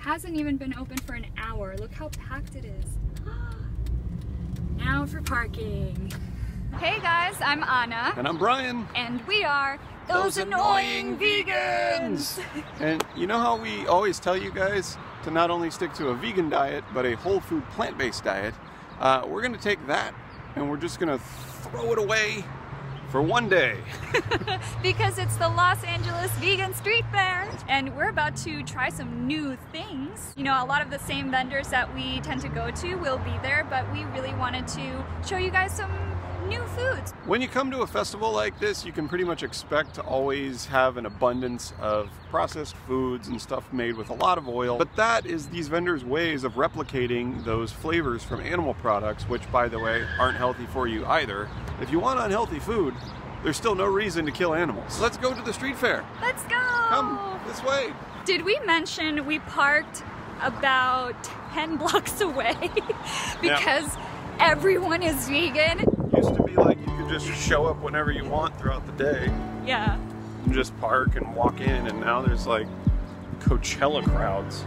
Hasn't even been open for an hour. Look how packed it is. Now for parking. Hey guys, I'm Anna. And I'm Brian. And we are those annoying vegans! And you know how we always tell you guys to not only stick to a vegan diet, but a whole food plant-based diet? We're gonna take that and we're just gonna throw it away for one day. Because it's the Los Angeles Vegan Street Fair and we're about to try some new things. You know, a lot of the same vendors that we tend to go to will be there, but we really wanted to show you guys some new foods. When you come to a festival like this, you can pretty much expect to always have an abundance of processed foods and stuff made with a lot of oil, but that is these vendors' ways of replicating those flavors from animal products, which, by the way, aren't healthy for you either. If you want unhealthy food, there's still no reason to kill animals. Let's go to the street fair. Let's go! Come this way. Did we mention we parked about 10 blocks away because everyone is vegan? Used to be like you could just show up whenever you want throughout the day. Yeah. And just park and walk in, and now there's like Coachella crowds.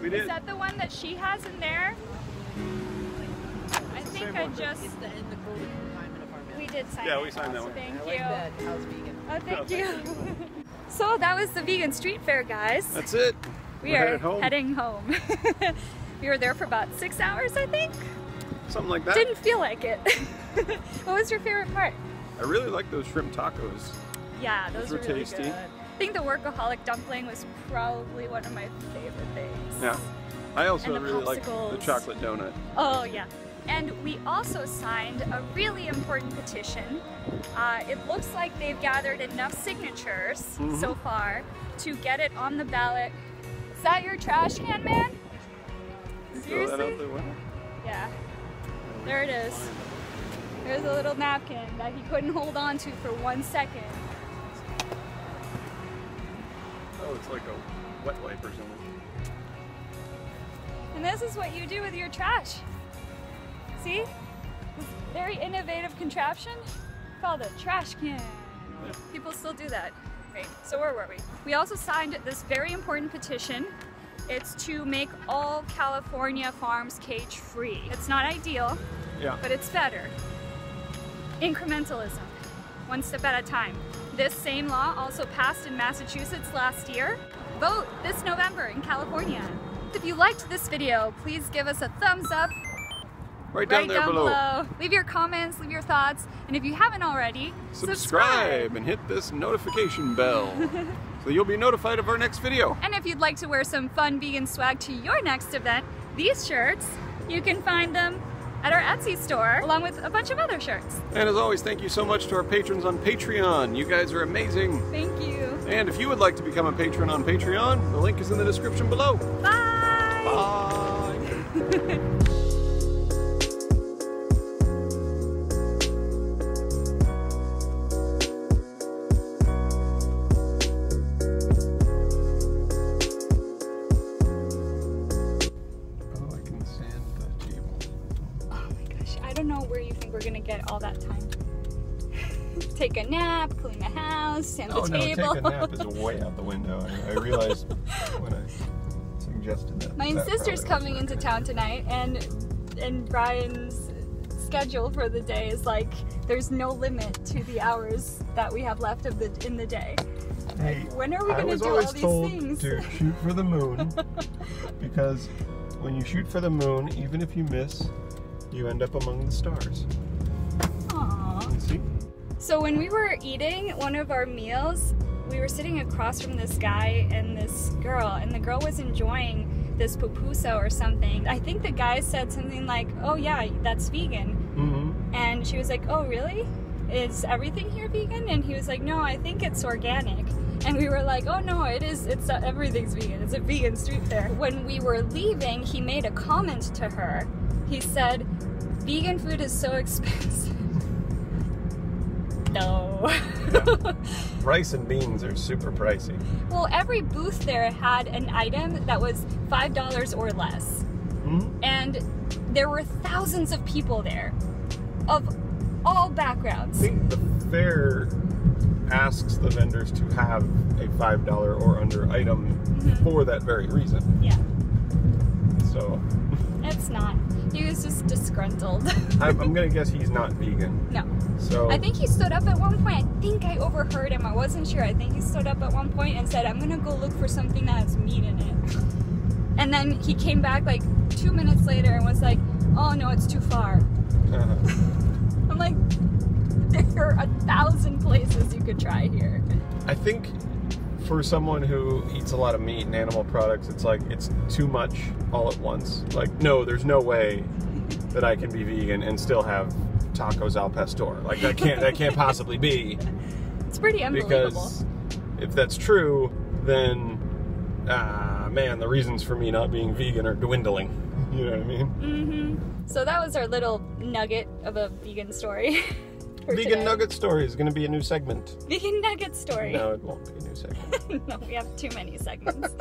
Is that the one that she has in there? I think I just... It's the end the code requirement of our member. We did sign Yeah, it. we signed that one. Thank I you. like that. How's vegan? Oh, thank you. So that was the Vegan Street Fair, guys. That's it. We are heading home. We were there for about 6 hours, I think. Something like that. Didn't feel like it. What was your favorite part? I really like those shrimp tacos. Yeah, those were really tasty. good. I think the workaholic dumpling was probably one of my favorite things. Yeah. I also And the really like popsicles. the chocolate donut. Oh yeah. And we also signed a really important petition. It looks like they've gathered enough signatures so far to get it on the ballot. Is that your trash can, man? Throw that out the window? Yeah. There it is. There's a little napkin that he couldn't hold on to for 1 second. Oh, it's like a wet wipe or something. And this is what you do with your trash. See? This very innovative contraption called a trash can. People still do that. Great. So where were we? We also signed this very important petition. It's to make all California farms cage-free. It's not ideal, but it's better. Incrementalism, one step at a time. This same law also passed in Massachusetts last year. Vote this November in California. If you liked this video, please give us a thumbs up Right down below. Leave your comments, leave your thoughts, and if you haven't already, subscribe and hit this notification bell so you'll be notified of our next video. And if you'd like to wear some fun vegan swag to your next event, these shirts, you can find them at our Etsy store, along with a bunch of other shirts. And as always, thank you so much to our patrons on Patreon. You guys are amazing. Thank you. And if you would like to become a patron on Patreon, the link is in the description below. Bye! Bye! I don't know where you think we're gonna get all that time. Take a nap, clean the house, sand the table. No, take a nap is way out the window. I realized when I suggested that. My sister's coming into town tonight, and Brian's schedule for the day is like there's no limit to the hours that we have left in the day. Hey, when are we gonna do all these things? I was always told to shoot for the moon because when you shoot for the moon, even if you miss, you end up among the stars. Aww. See? So when we were eating one of our meals, we were sitting across from this guy and this girl, and the girl was enjoying this pupusa or something. I think the guy said something like, "Oh yeah, that's vegan." And she was like, "Oh really? Is everything here vegan?" And he was like, "No, I think it's organic." And we were like, "Oh no, it is. It's everything's vegan. It's a vegan street fair." When we were leaving, he made a comment to her. He said, "Vegan food is so expensive." No. Yeah. Rice and beans are super pricey. Well, every booth there had an item that was $5 or less. And there were thousands of people there of all backgrounds. I think the fair asks the vendors to have a $5 or under item for that very reason. Yeah. So. It's not. He was just disgruntled. I'm gonna guess he's not vegan. No. So I think he stood up at one point. I think I overheard him. I wasn't sure. I think he stood up at one point and said, "I'm gonna go look for something that has meat in it." And then he came back like 2 minutes later and was like, "Oh no, it's too far." I'm like, there are 1,000 places you could try here. I think for someone who eats a lot of meat and animal products, it's like, it's too much all at once. Like, no, there's no way that I can be vegan and still have tacos al pastor. Like, that can't possibly be. It's pretty unbelievable. Because if that's true, then, man, the reasons for me not being vegan are dwindling. You know what I mean? So that was our little nugget of a vegan story. Vegan nugget story is going to be a new segment. Vegan nugget story. No, it won't be a new segment. No, we have too many segments.